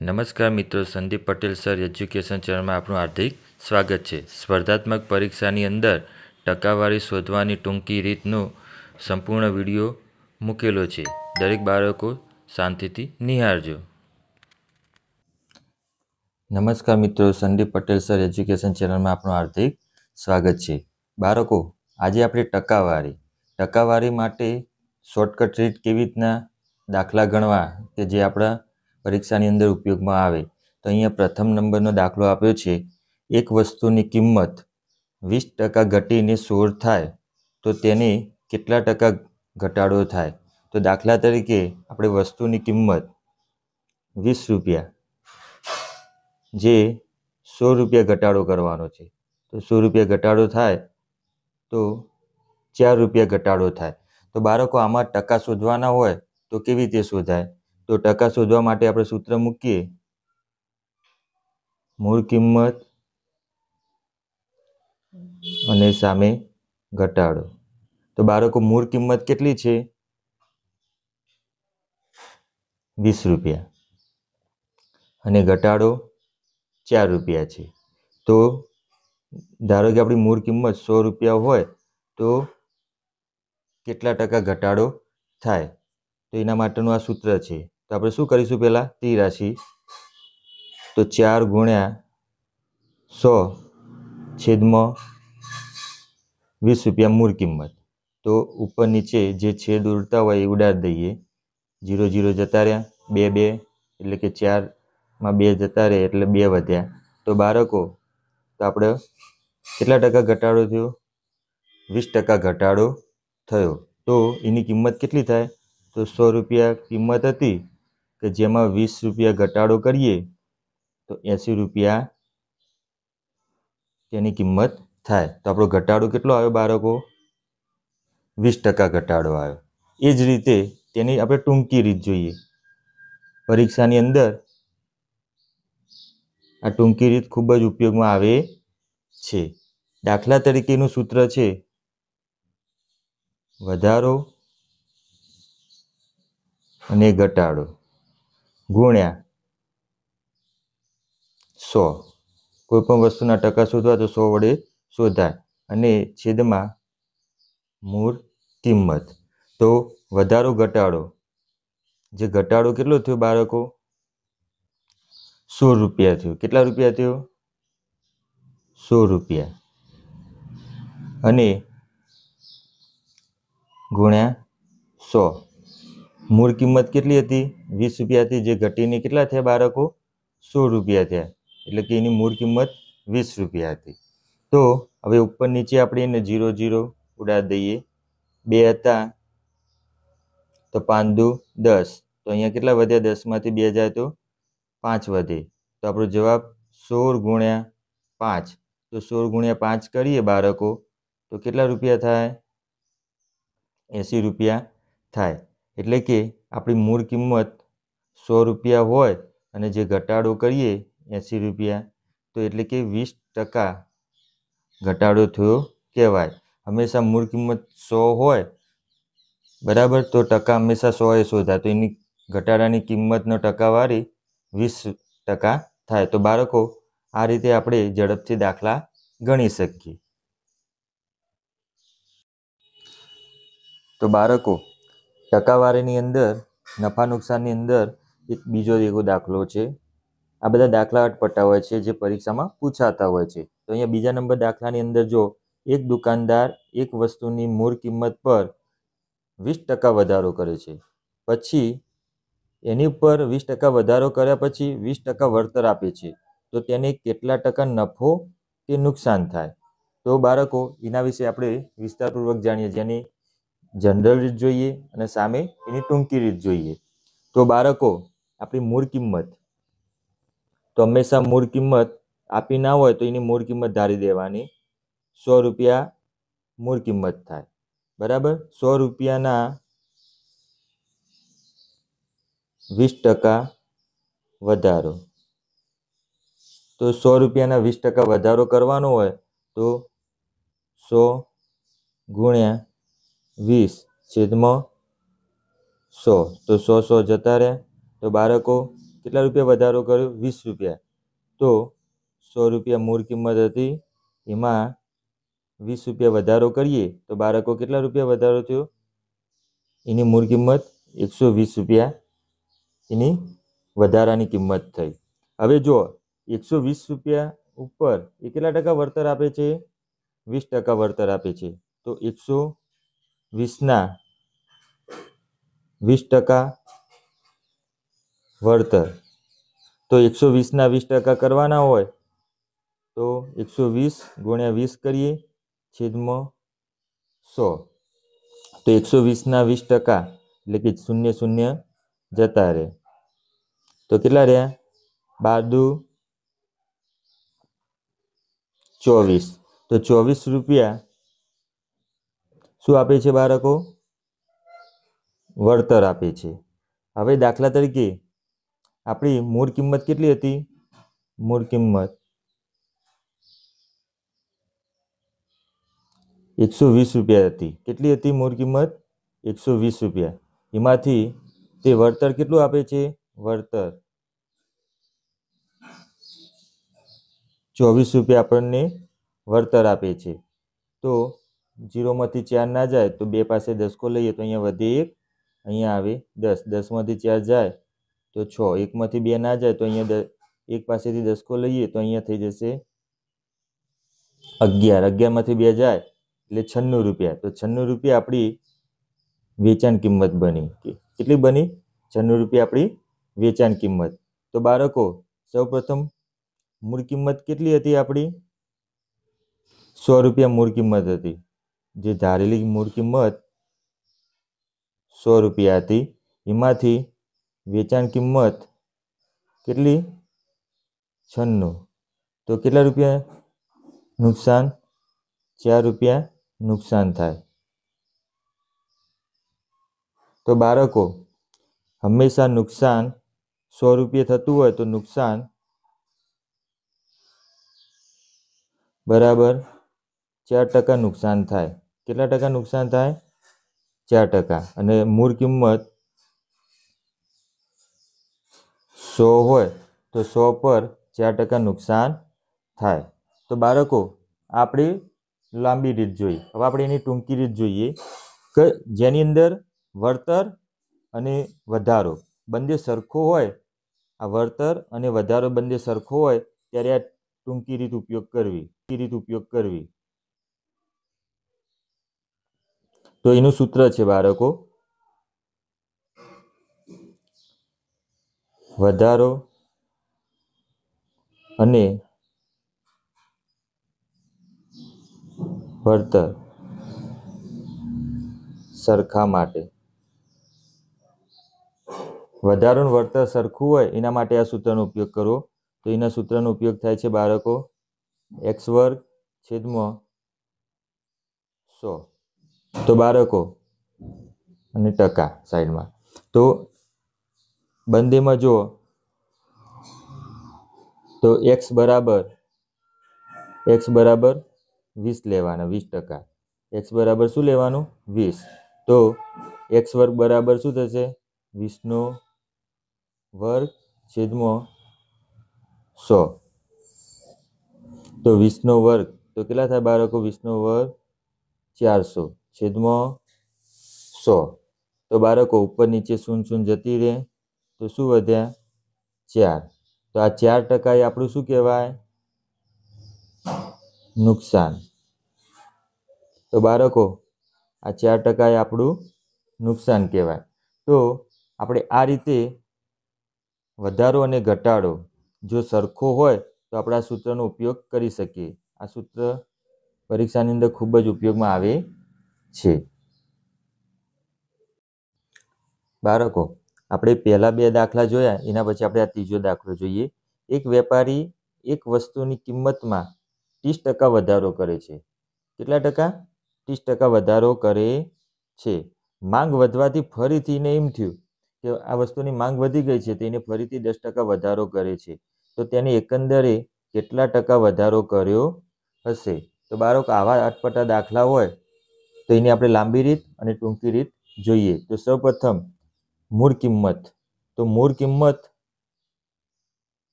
નમસ્કાર મિત્રો, Sandeep Patel sir education ચેનલમાં આપનું હાર્દિક સ્વાગત છે। સ્પર્ધાત્મક પરીક્ષાની અંદર ટકાવારી શોધવાની ટૂંકી રીતનો સંપૂર્ણ વિડીયો મૂકેલો છે। દરેક બાળકો શાંતિથી નિહાળજો। નમસ્કાર મિત્રો, સંદીપ પટેલ સર એજ્યુકેશન ચેનલમાં આપનું હાર્દિક સ્વાગત છે। બાળકો, આજે આપણે ટકાવારી માટે શોર્ટકટ રીત કેવી રીતના દાખલા ગણવા કે જે આપણા પરીક્ષાની અંદર ઉપયોગમાં આવે। તો અહીંયા પ્રથમ નંબરનો દાખલો આપ્યો છે। એક વસ્તુની કિંમત 20% ઘટીને 16 થાય તો તેને કેટલા ટકા ઘટાડો થાય। તો દાખલા તરીકે આપણે વસ્તુની કિંમત 20 રૂપિયા જે 16 રૂપિયા ઘટાડો કરવાનો છે। તો 16 રૂપિયા ઘટાડો થાય તો 4 રૂપિયા ઘટાડો થાય। તો બાળકો, આમાં ટકા શોધવાના હોય તો કેવી રીતે શોધાય? તો ટકા શોધવા માટે આપણે સૂત્ર મૂકીએ, મૂળ કિંમત અને સામે ઘટાડો। તો બાળકો, મૂળ કિંમત કેટલી છે? 20 રૂપિયા અને ઘટાડો 4 રૂપિયા છે। તો ધારો કે આપણી મૂળ કિંમત 100 રૂપિયા હોય તો કેટલા ટકા ઘટાડો થાય? તો એના માટેનું આ સૂત્ર છે। તો આપણે શું કરીશું? પહેલાં ત્રિરાશી, તો 4 ગુણ્યા 100 છેદમાં 20 રૂપિયા મૂળ કિંમત। તો ઉપર નીચે જે છેદ ઉડતા હોય એ ઉડાડી દઈએ, 0 0 જતા રહ્યા, 2 2 એટલે કે 4માં 2 જતા રહે એટલે 2 વધ્યા। તો બાળકો, તો આપણે કેટલા ટકા ઘટાડો થયો? 20% ઘટાડો થયો। તો એની કિંમત કેટલી થાય? તો 100 રૂપિયા કિંમત હતી કે જેમાં 20 રૂપિયા ઘટાડો કરીએ તો 80 રૂપિયા તેની કિંમત થાય। તો આપણો ઘટાડો કેટલો આવ્યો બાળકો? 20% ઘટાડો આવ્યો। એ જ રીતે તેની આપણે ટૂંકી રીત જોઈએ। પરીક્ષાની અંદર આ ટૂંકી રીત ખૂબ જ ઉપયોગમાં આવે છે। દાખલા તરીકેનું સૂત્ર છે વધારો અને ઘટાડો ગુણ્યા 100। કોઈ પણ વસ્તુના ટકા શોધવા તો 100 વડે શોધાય અને છેદમાં મૂળ કિંમત। તો વધારો ઘટાડો, જે ઘટાડો કેટલો થયો બાળકો? 16 રૂપિયા થયો। કેટલા રૂપિયા થયો? 16 રૂપિયા અને ગુણ્યા 100। મૂળ કિંમત કેટલી હતી? 20 રૂપિયા હતી, જે ઘટીને કેટલા થયા બાળકો? 16 રૂપિયા થયા, એટલે કે એની મૂળ કિંમત 20 રૂપિયા હતી। તો હવે ઉપર નીચે આપણે એને 0 0 ઉડાડી દઈએ, 2 હતા તો 5 દુ 10, તો અહીંયા કેટલા વધ્યા? 10માંથી 2 જાય તો 5 વધે। તો આપણો જવાબ 16 ગુણ્યા 5। તો 16 ગુણ્યા 5 કરીએ બાળકો તો કેટલા રૂપિયા થાય? 80 રૂપિયા થાય। એટલે કે આપણી મૂળ કિંમત 100 રૂપિયા હોય અને જે ઘટાડો કરીએ 80 રૂપિયા, તો એટલે કે 20% ઘટાડો થયો કહેવાય। હંમેશા મૂળ કિંમત 100 હોય બરાબર, તો ટકા હંમેશા 100 શોધાય, તો એની ઘટાડાની કિંમતનો ટકાવારી 20% થાય। તો બાળકો, આ રીતે આપણે ઝડપથી દાખલા ગણી શકીએ। તો બાળકો, ટકાવારીની અંદર નફા નુકસાનની અંદર એક બીજો દાખલો છે। આ બધા દાખલા અટપટા હોય છે જે પરીક્ષામાં પૂછાતા હોય છે। તો અહીંયા બીજા નંબર દાખલાની અંદર જો એક દુકાનદાર એક વસ્તુની મૂળ કિંમત પર 20% વધારો કરે છે, પછી એની ઉપર 20% વધારો કર્યા પછી 20% વળતર આપે છે, તો તેને કેટલા ટકા નફો કે નુકસાન થાય? તો બાળકો, એના વિશે આપણે વિસ્તારપૂર્વક જાણીએ, જેની જનરલ રીત જોઈએ અને સામે એની ટૂંકી રીત જોઈએ। તો બાળકો, આપણી મૂળ કિંમત, તો હંમેશા મૂળ કિંમત આપી ના હોય તો એની મૂળ કિંમત ધારી દેવાની, 100 રૂપિયા મૂળ કિંમત થાય બરાબર। 100 રૂપિયાના 20% વધારો, તો 100 રૂપિયાના 20% વધારો કરવાનો હોય તો 100 ગુણ્યા 20 છેદમાં 100, તો 100 100 જતા રહ્યા। તો બાળકો, કેટલા રૂપિયા વધારો કર્યો? 20 રૂપિયા. તો 100 રૂપિયા મૂળ કિંમત હતી, એમાં 20 રૂપિયા વધારો કરીએ તો બાળકો કેટલા રૂપિયા વધારો થયો? એની મૂળ કિંમત 120 રૂપિયા એની વધારાની કિંમત થઈ. હવે જો 120 રૂપિયા ઉપર એ કેટલા ટકા વળતર આપે છે? 20% વળતર આપે છે. તો 120ના 20% વળતર. તો 120ના 20% કરવાના હોય તો 120 ગુણ્યા 20 કરીએ છેદમાં 100. તો 120ના 20% એટલે કે 0 0 જતા રહે. તો કેટલા રહ્યા? 12 દુ 24. તો 24 રૂપિયા શું આપે છે બાળકો? વળતર આપે છે. હવે દાખલા તરીકે આપણી મૂળ કિંમત કેટલી હતી? મૂળ કિંમત 120 રૂપિયા હતી. કેટલી હતી મૂળ કિંમત? 120 રૂપિયા. એમાંથી તે વળતર કેટલું આપે છે? વળતર 24 રૂપિયા આપણને વળતર આપે છે. તો 0માંથી 4 ના જાય તો 2 પાસે દસકો લઈએ તો અહીંયા વધે 1, અહીંયા આવે 10. 10માંથી 4 જાય તો 6. 1માંથી 2 ના જાય તો અહીંયા 1 પાસેથી દસકો લઈએ તો અહીંયા થઈ જશે 11. 11માંથી 2 જાય એટલે 96 રૂપિયા. તો 96 રૂપિયા આપણી વેચાણ કિંમત બની. કેટલી બની? 96 રૂપિયા આપણી વેચાણ કિંમત. તો બાળકો સૌપ્રથમ મૂળ કિંમત કેટલી હતી આપણી? 100 રૂપિયા મૂળ કિંમત હતી. જે ધારેલી મૂળ કિંમત 100 રૂપિયા હતી, એમાંથી વેચાણ કિંમત કેટલી? 96. તો કેટલા રૂપિયા નુકસાન? 4 રૂપિયા નુકસાન થાય. તો બાળકો હંમેશા નુકસાન 100 રૂપિયા થતું હોય તો નુકસાન બરાબર 4% નુકસાન થાય. કેટલા ટકા નુકસાન થાય? 4%. અને મૂળ કિંમત 100 હોય તો 100 પર 4% નુકસાન થાય. તો બાળકો આપણે લાંબી રીત જોઈ. હવે આપણે એની ટૂંકી રીત જોઈએ કે જેની અંદર વળતર અને વધારો બંને સરખો હોય, આ વળતર અને વધારો બંને સરખો હોય ત્યારે આ ટૂંકી રીત ઉપયોગ કરવી. તો એનું સૂત્ર છે બાળકો, વધારો અને વળતર સરખા માટે. વધારો અને વળતર સરખું હોય એના માટે આ સૂત્રનો ઉપયોગ કરો. તો એના સૂત્રનો ઉપયોગ થાય છે બાળકો x² છેદમાં 100. તો બાળકો અને ટકા સાઈડમાં. તો બંનેમાં જો તો x બરાબર 20 લેવાના, 20%. x બરાબર શું લેવાનું? 20. તો x² બરાબર શું થશે? 20નો વર્ગ છેદમાં 100. તો 20નો વર્ગ તો કેટલા થાય બાળકો? 20નો વર્ગ 400 છેદમાં 100. તો બાળકો ઉપર નીચે 0 જતી રહે તો શું વધ્યા? 4. તો આ 4% એ આપણું શું કહેવાય? નુકસાન. તો બાળકો આ 4% એ આપણું નુકસાન કહેવાય. તો આપણે આ રીતે વધારો અને ઘટાડો જો સરખો હોય તો આપણે આ સૂત્રનો ઉપયોગ કરી શકીએ. આ સૂત્ર પરીક્ષાની અંદર ખૂબ જ ઉપયોગમાં આવે છે. બાળકો આપણે પહેલા 2 દાખલા જોયા, એના પછી આપણે આ ત્રીજો દાખલો જોઈએ. એક વેપારી એક વસ્તુની કિંમતમાં 30% વધારો કરે છે. કેટલા ટકા? 30% વધારો કરે છે. માંગ વધવાથી ફરીથી એને એમ થયું કે આ વસ્તુની માંગ વધી ગઈ છે, તેને ફરીથી 10% વધારો કરે છે. તો તેને એકંદરે કેટલા ટકા વધારો કર્યો હશે? તો બાળકો આવા અટપટા દાખલા હોય તો એની આપણે લાંબી રીત અને ટૂંકી રીત જોઈએ. તો સૌપ્રથમ મૂળ કિંમત. તો મૂળ કિંમત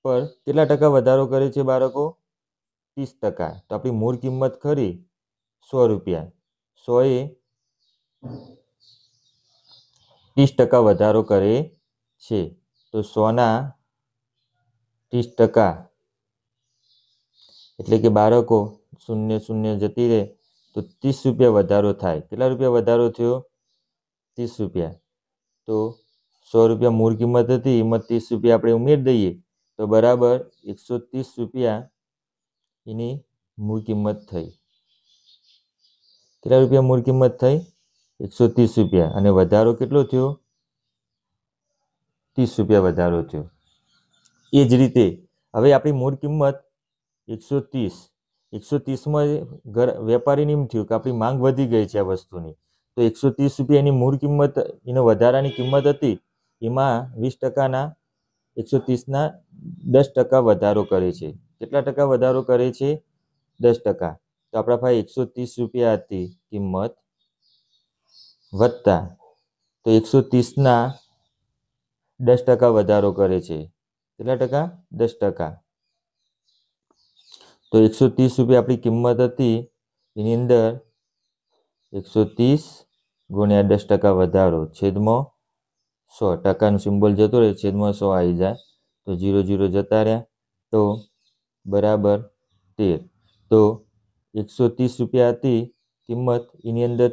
પર કેટલા ટકા વધારો કરે છે બાળકો? 30%. તો આપણી મૂળ કિંમત ખરી 100 રૂપિયા, 100 એ 30% વધારો કરે છે. તો 100ના 30% એટલે કે બાળકો 0 જતી રહે તો 30 રૂપિયા વધારો થાય. કેટલા રૂપિયા વધારો થયો? 30 રૂપિયા. તો 100 રૂપિયા મૂળ કિંમત હતી, એમાં 30 રૂપિયા આપણે ઉમેરી દઈએ તો બરાબર 130 રૂપિયા એની મૂળ કિંમત થઈ. કેટલા રૂપિયા મૂળ કિંમત થઈ? 130 રૂપિયા. અને વધારો કેટલો થયો? 30 રૂપિયા વધારો થયો. એ જ રીતે હવે આપણી મૂળ કિંમત 130માં વેપારીને એમ થયું કે આપણી માંગ વધી ગઈ છે આ વસ્તુની, તો 130 રૂપિયા એની મૂળ કિંમત, એનો વધારાની કિંમત હતી, એમાં 20%ના 130ના 10% વધારો કરે છે. કેટલા ટકા વધારો કરે છે? 10%. તો આપણા પાસે 130 રૂપિયા હતી કિંમત, વત્તા તો 130ના 10% વધારો કરે છે. કેટલા ટકા? 10%. તો 130 રૂપિયા આપણી કિંમત હતી, એની અંદર 130 ગુણ્યા 10% વધારો છેદમાં 100. ટકાનું સિમ્બોલ જતો રહે, છેદમાં 100 આવી જાય તો 0 જતા રહ્યા તો બરાબર 13. તો 130 રૂપિયા હતી કિંમત, એની અંદર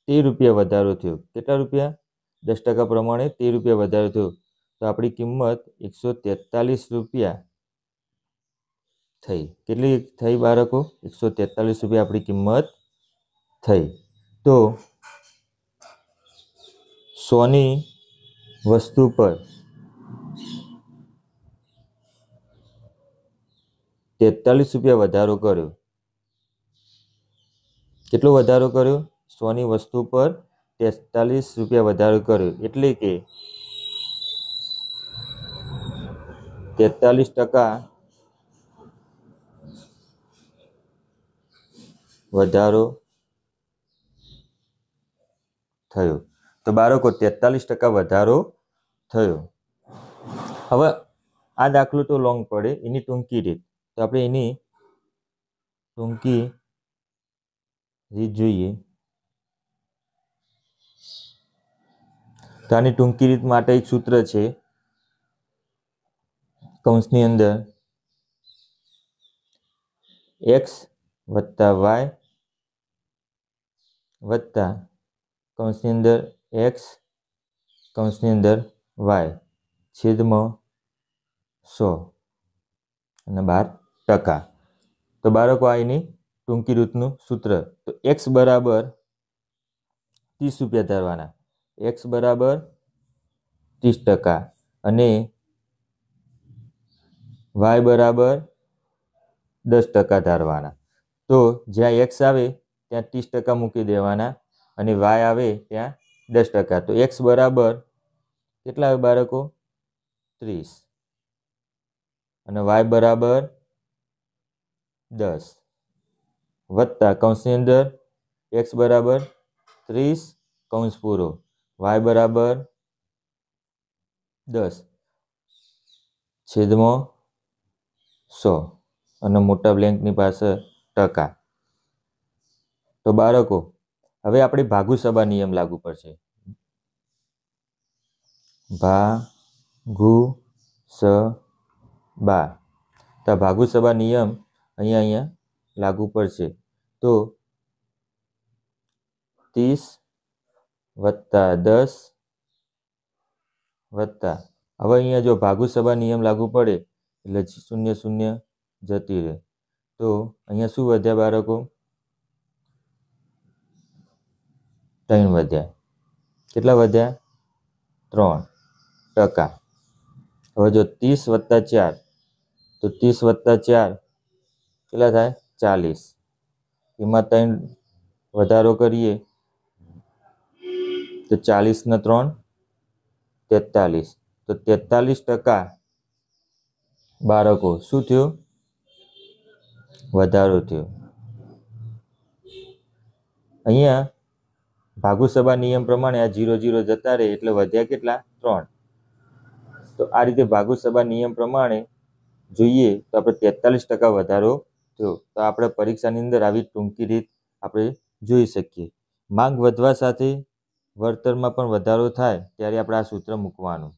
13 રૂપિયા વધારો થયો. કેટલા રૂપિયા? 10% પ્રમાણે 13 રૂપિયા વધારો થયો. તો આપણી કિંમત 143 રૂપિયા થઈ. કેટલી થઈ બાળકો? 143 રૂપિયા આપણી કિંમત થઈ. તો 100ની વસ્તુ પર 43 રૂપિયા વધારો કર્યો. કેટલો વધારો કર્યો? 100ની વસ્તુ પર 43 રૂપિયા વધારો કર્યો. એટલે કે 43% વધારો થયો. તો બાળકો 43% વધારો થયો. હવે આ દાખલો તો લોંગ પડે, એની ટૂંકી રીત, તો આપણે એની ટૂંકી રીત જોઈએ. તો આની ટૂંકી રીત માટે એક સૂત્ર છે, કૌંસની અંદર x વત્તા y વત્તા કૌંસની અંદર x કૌંસની અંદર y છેદમાં 100 અને 12%. તો બાળકો આ એની ટૂંકી રીતનું સૂત્ર. તો x બરાબર 30 રૂપિયા ધરવાના, x બરાબર 30% અને y બરાબર 10% ધારવાના. તો જ્યાં x આવે ત્યાં 30% મૂકી દેવાના અને y આવે ત્યાં 10%. તો x બરાબર કેટલા આવે બાળકો? 30 અને y બરાબર 10 વત્તા કૌંસની અંદર x બરાબર 30 કૌંસ પૂરો, y બરાબર 10 છેદમાં 100 અને મોટા બ્લેન્કની પાસે ટકા. તો બાળકો હવે આપણે ભાગુસભા નિયમ લાગુ પડશે. ભાગુસભા. તો ભાગુસભા નિયમ અહીંયા લાગુ પડશે. તો 30 વત્તા 10 વત્તા, હવે અહીંયા જો ભાગુસભા નિયમ લાગુ પડે એટલે 0 જતી રહે. તો અહીંયા શું વધ્યા બાળકો? 3 વધ્યા. કેટલા વધ્યા? 3%. હવે જો 30 વત્તા 4, તો 30 વત્તા 4 કેટલા થાય? 40. એમાં 3 વધારો કરીએ તો 40 ને 3 43. તો 43% બાળકો શું થયું? વધારો થયો. અહીંયા ભાગુસભા નિયમ પ્રમાણે આ 0 જતા રહે એટલે વધ્યા કેટલા? 3. તો આ રીતે ભાગુસભા નિયમ પ્રમાણે જોઈએ તો આપણે 43% વધારો થયો. તો આપણે પરીક્ષાની અંદર આવી ટૂંકી રીત આપણે જોઈ શકીએ. માંગ વધવા સાથે વળતરમાં પણ વધારો થાય ત્યારે આપણે આ સૂત્ર મૂકવાનું.